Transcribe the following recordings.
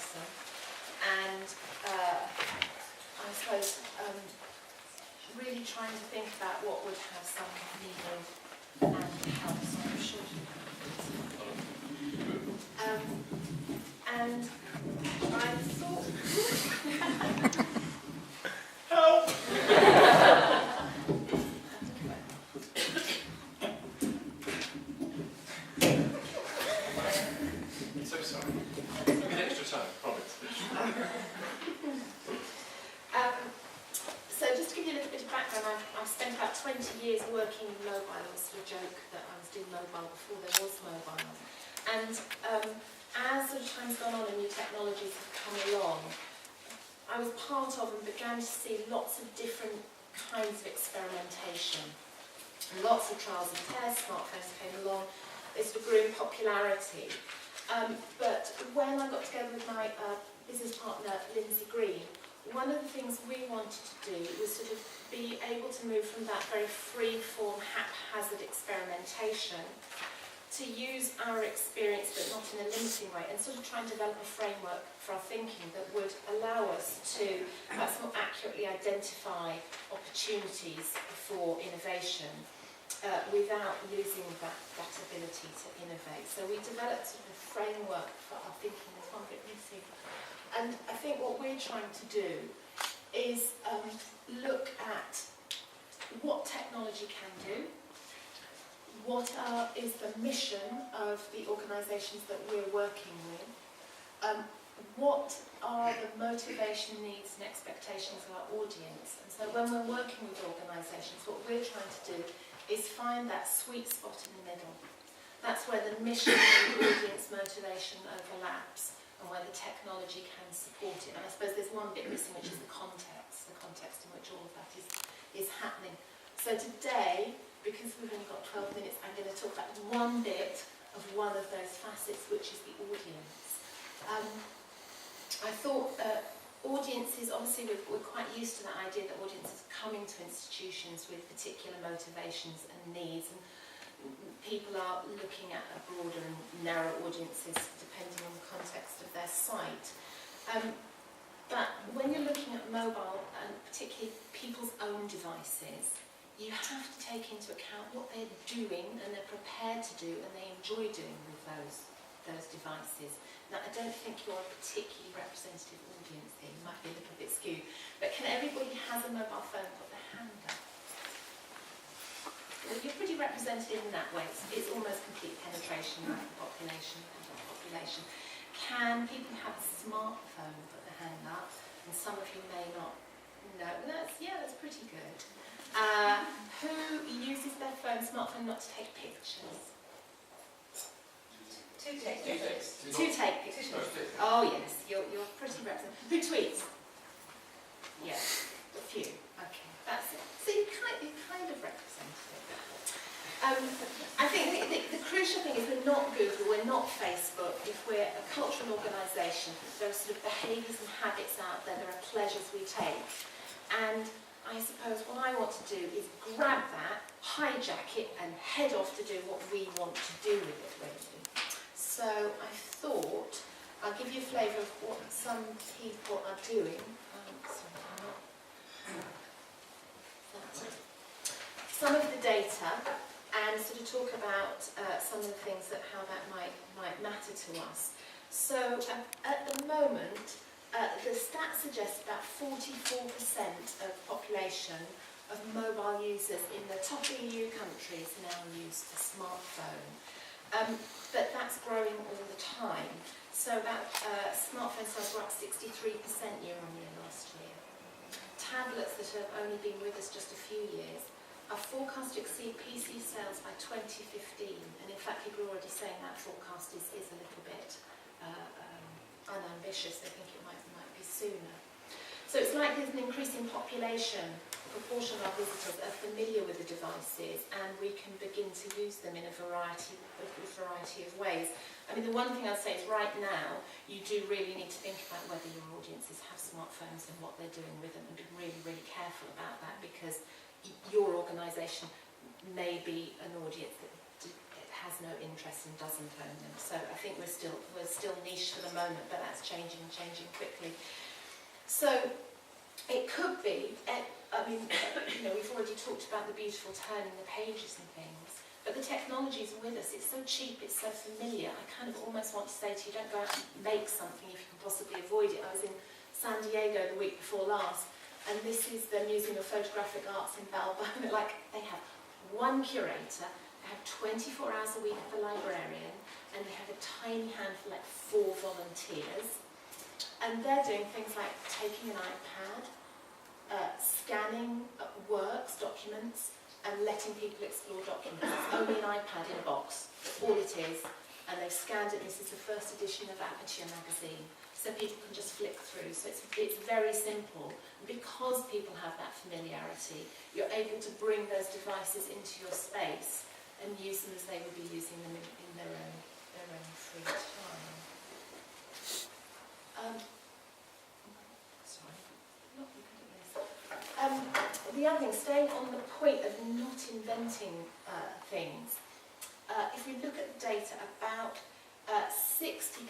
person, and I suppose really trying to think about what would have some meaning and help. So I'm sure and I thought help! So sorry. Give me an extra time, promise. So just to give you a little bit of background, I've spent about 20 years working in mobile. I was sort of joke that I was doing mobile before there was mobile. And as sort of time's gone on and new technologies have come along, I was part of and began to see lots of different kinds of experimentation. And lots of trials and tests, smartphones came along, they sort of grew in popularity. But when I got together with my business partner, Lindsay Green, one of the things we wanted to do was sort of be able to move from that very free-form, haphazard experimentation to use our experience, but not in a limiting way, and sort of try and develop a framework for our thinking that would allow us to perhaps more accurately identify opportunities for innovation without losing that ability to innovate. So we developed sort of a framework for our thinking. There's one bit missing. And I think what we're trying to do is look at what technology can do, what is the mission of the organisations that we're working with, what are the motivation, needs and expectations of our audience. And so when we're working with organisations, what we're trying to do is find that sweet spot in the middle. That's where the mission and the audience motivation overlaps and where the technology can support it. And I suppose there's one bit missing, which is the context in which all of that is happening. So today, because we've only got 12 minutes, I'm going to talk about one bit of one of those facets, which is the audience. I thought audiences, obviously we're quite used to that idea that audiences are coming to institutions with particular motivations and needs, and people are looking at a broader and narrow audiences depending on the context of their site. But when you're looking at mobile, and particularly people's own devices, you have to take into account what they're doing and they're prepared to do and they enjoy doing with those devices. Now, I don't think you're a particularly representative audience here, you might be a little bit skewed, but can everybody who has a mobile phone put their hand up? Well, you're pretty representative in that way. It's almost complete penetration of the population. Can people who have a smartphone put their hand up? And some of you may not know. That's pretty good. Who uses their smartphone not to take pictures? To take pictures. Oh yes, you're pretty representative. Who tweets? Yes, a few. Okay, that's it. So you're kind of representative. I think the crucial thing is we're not Google, we're not Facebook. If we're a cultural organisation, there are sort of behaviours and habits out there, there are pleasures we take. And I suppose what I want to do is grab that, hijack it, and head off to do what we want to do with it, really. So I thought I'll give you a flavour of what some people are doing. Some of the data, and sort of talk about some of the things how that might matter to us. So at the moment, the stats suggest about 44% of population of mobile users in the top EU countries now use a smartphone. But that's growing all the time. So about smartphone sales were up 63% year on year last year. Tablets that have only been with us just a few years are forecast to exceed PC sales by 2015. And in fact, people are already saying that forecast is a little bit unambitious. They think it might be sooner. So it's like there's an increasing population, a proportion of our visitors are familiar with the devices, and we can begin to use them in a variety of ways. I mean, the one thing I'd say is right now, you do really need to think about whether your audiences have smartphones and what they're doing with them, and be really, really careful about that, because your organisation may be an audience that has no interest and doesn't own them. So I think we're still niche for the moment, but that's changing quickly. So it could be, I mean, we've already talked about the beautiful turning the pages and things, but the technology's with us. It's so cheap, it's so familiar. I kind of almost want to say to you, don't go out and make something if you can possibly avoid it. I was in San Diego the week before last, and this is the Museum of Photographic Arts in Balboa. They have one curator, they have 24 hours a week of the librarian, and they have a tiny handful, like 4 volunteers. And they're doing things like taking an iPad, scanning works, documents, and letting people explore documents. It's only an iPad in a box, that's all it is. And they've scanned it. This is the first edition of Aperture magazine, so people can just flick through. So it's very simple. Because people have that familiarity, you're able to bring those devices into your space and use them as they would be using them in their own free time. The other thing, staying on the point of not inventing things, if we look at the data, about 60%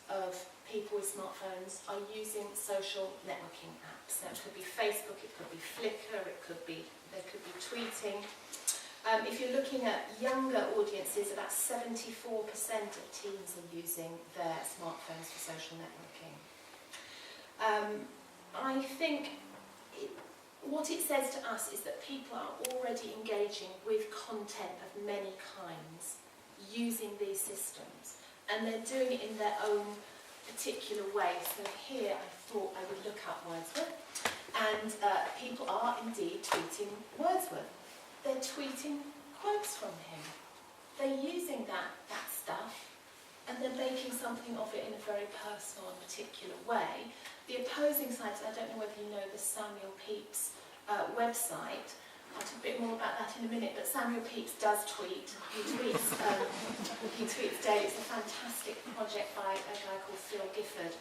of people with smartphones are using social networking apps. So it could be Facebook, it could be Flickr, they could be tweeting. If you're looking at younger audiences, about 74% of teens are using their smartphones for social networking. I think what it says to us is that people are already engaging with content of many kinds using these systems, and they're doing it in their own particular way. So here I thought I would look up Wordsworth, and people are indeed tweeting Wordsworth. They're tweeting quotes from him. They're using that stuff, and they're making something of it in a very personal and particular way. The opposing side, I don't know whether you know the Samuel Pepys website. I'll talk a bit more about that in a minute, but Samuel Pepys does tweet. He tweets daily. It's a fantastic project by a guy called Phil Gifford,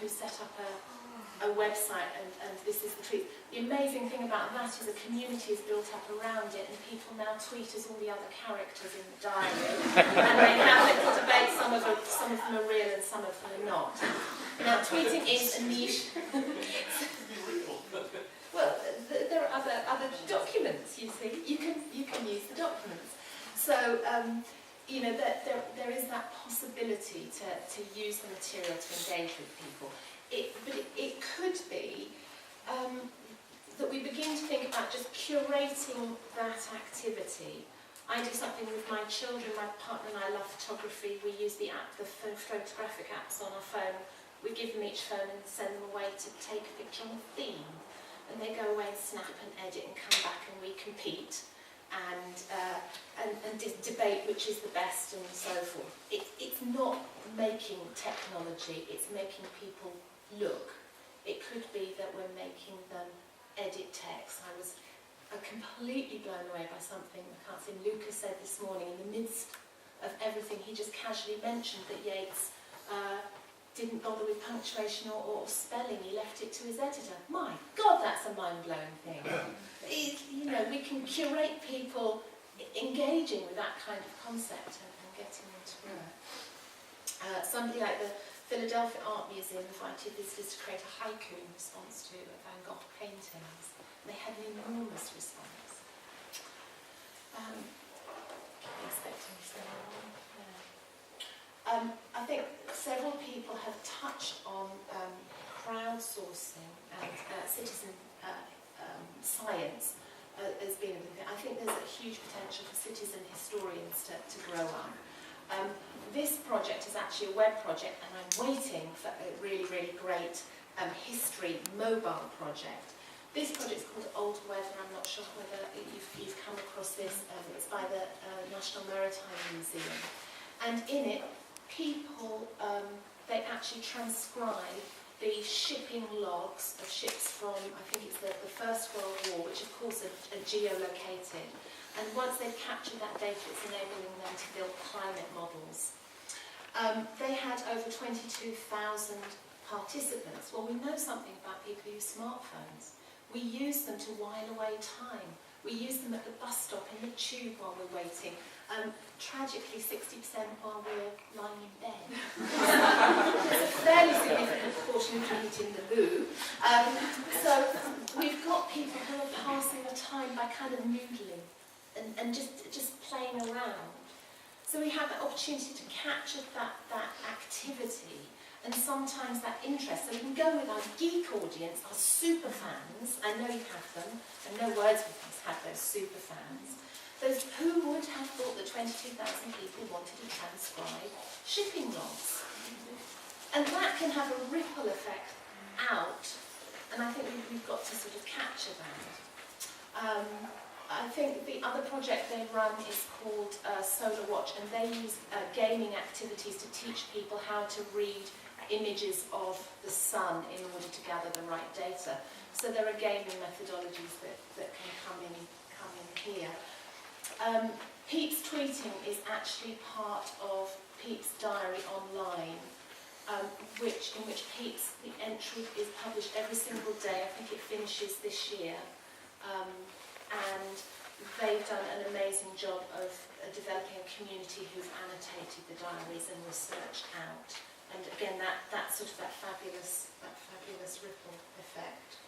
who set up a website, and this is the tweet. The amazing thing about that is a community is built up around it, and people now tweet as all the other characters in the diary. And they have little debates, some of them are real and some of them are not. Now, tweeting is a niche. Well, there are other documents, you see. You can use the documents. So, there is that possibility to use the material to engage with people. But it could be that we begin to think about just curating that activity. I do something with my children, my partner and I love photography. We use the photographic apps on our phone. We give them each phone and send them away to take a picture on a theme. And they go away and snap and edit and come back, and we compete and debate which is the best and so forth. It's not making technology, it's making people look. It could be that we're making them edit text. I was completely blown away by something I can't say Lucas said this morning. In the midst of everything, he just casually mentioned that Yeats didn't bother with punctuation or spelling. He left it to his editor. My God, that's a mind-blowing thing. We can curate people engaging with that kind of concept and getting them to work. Somebody like the Philadelphia Art Museum invited visitors to create a haiku in response to Van Gogh paintings. They had an enormous response. Expecting to stay on. I think several people have touched on crowdsourcing and citizen science as being a big thing. I think there's a huge potential for citizen historians to grow up. This project is actually a web project, and I'm waiting for a really, really great history mobile project. This project is called Old Weather. I'm not sure whether you've come across this. It's by the National Maritime Museum. And in it, people, they actually transcribe the shipping logs of ships from, I think it's the First World War, which of course are geolocated. And once they've captured that data, it's enabling them to build climate models. They had over 22,000 participants. Well, we know something about people who use smartphones. We use them to while away time. We use them at the bus stop, in the tube while we're waiting. Tragically, 60% while we're lying in bed. It's a fairly significant proportion of eating the loo. So we've got people who are passing the time by kind of noodling and just playing around. So we have the opportunity to capture that activity and sometimes that interest. So we can go with our geek audience, our super fans. I know you have them. I know Wordsworth has had those super fans. Those who would have thought that 22,000 people wanted to transcribe shipping logs. And that can have a ripple effect out, and I think we've got to sort of capture that. I think the other project they run is called Solar Watch, and they use gaming activities to teach people how to read images of the sun in order to gather the right data. So there are gaming methodologies that can come in here. Pete's tweeting is actually part of Pete's diary online, in which the entry is published every single day. I think it finishes this year, and they've done an amazing job of developing a community who've annotated the diaries and researched out. And again, that fabulous ripple effect.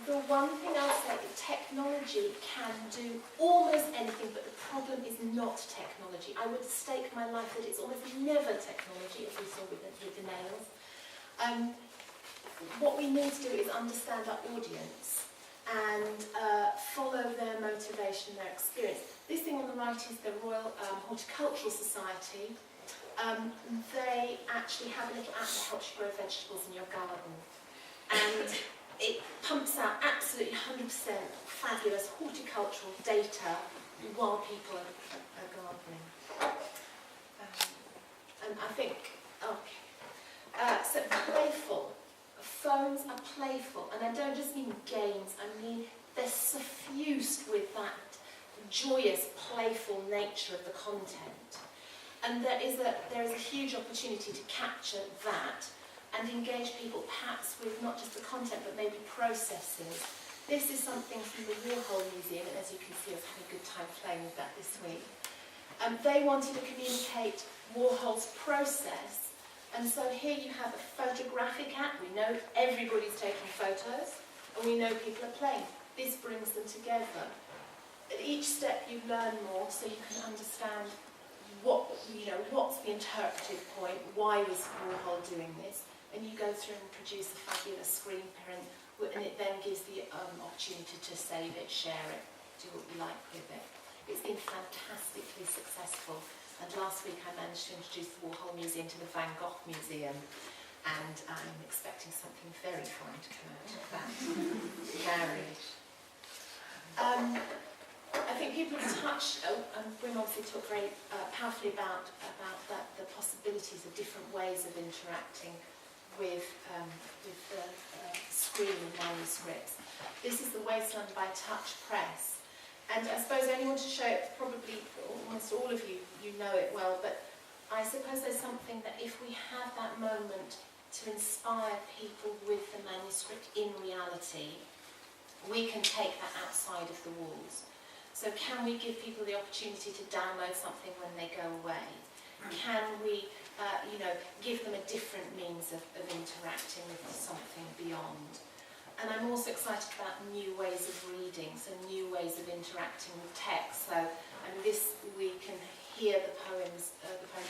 The one thing I'll say is technology can do almost anything, but the problem is not technology. I would stake my life that it's almost never technology, as we saw with the nails. What we need to do is understand our audience and follow their motivation, their experience. This thing on the right is the Royal Horticultural Society. They actually have a little app that helps you grow vegetables in your garden. And it pumps out absolutely 100% fabulous horticultural data while people are gardening. And I think, so playful. Phones are playful, and I don't just mean games, I mean they're suffused with that joyous, playful nature of the content. And there is a huge opportunity to capture that and engage people perhaps with not just the content but maybe processes. This is something from the Warhol Museum, and as you can see I've had a good time playing with that this week. They wanted to communicate Warhol's process, and so here you have a photographic app. We know everybody's taking photos and we know people are playing. This brings them together. At each step you learn more, so you can understand what's the interpretive point, why was Warhol doing this. And you go through and produce a fabulous screen print, and it then gives the opportunity to save it, share it, do what you like with it. It's been fantastically successful, and last week I managed to introduce the Warhol Museum to the Van Gogh Museum, and I'm expecting something very fine to come out of that marriage. I think people have touched, and Wim obviously talked very powerfully about the possibilities of different ways of interacting with the screen and manuscripts. This is the Wasteland by Touch Press, and I suppose I only want to show it, probably almost all of you know it well, but I suppose there's something that if we have that moment to inspire people with the manuscript in reality, we can take that outside of the walls. So can we give people the opportunity to download something when they go away? Can we give them a different means of interacting with something beyond? And I'm also excited about new ways of reading, so new ways of interacting with text. So we can hear the poems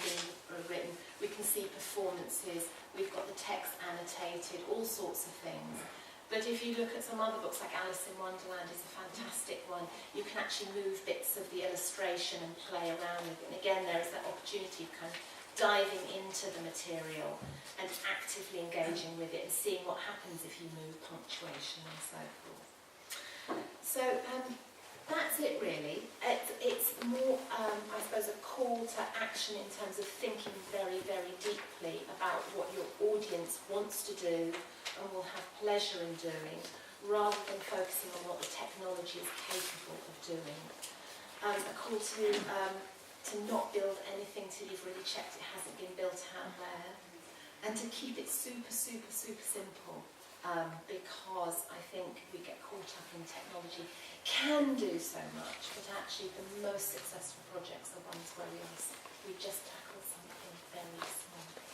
being written, we can see performances, we've got the text annotated, all sorts of things. But if you look at some other books, like Alice in Wonderland is a fantastic one, you can actually move bits of the illustration and play around with it. And again, there is that opportunity of kind of diving into the material and actively engaging with it and seeing what happens if you move punctuation and so forth. So that's it really. It's more, I suppose, a call to action in terms of thinking very, very deeply about what your audience wants to do and will have pleasure in doing, rather than focusing on what the technology is capable of doing. A call to not build anything till you've really checked it hasn't been built out there, and to keep it super, super, super simple. because I think we get caught up in technology can do so much, but actually the most successful projects are ones where we just tackle something very small.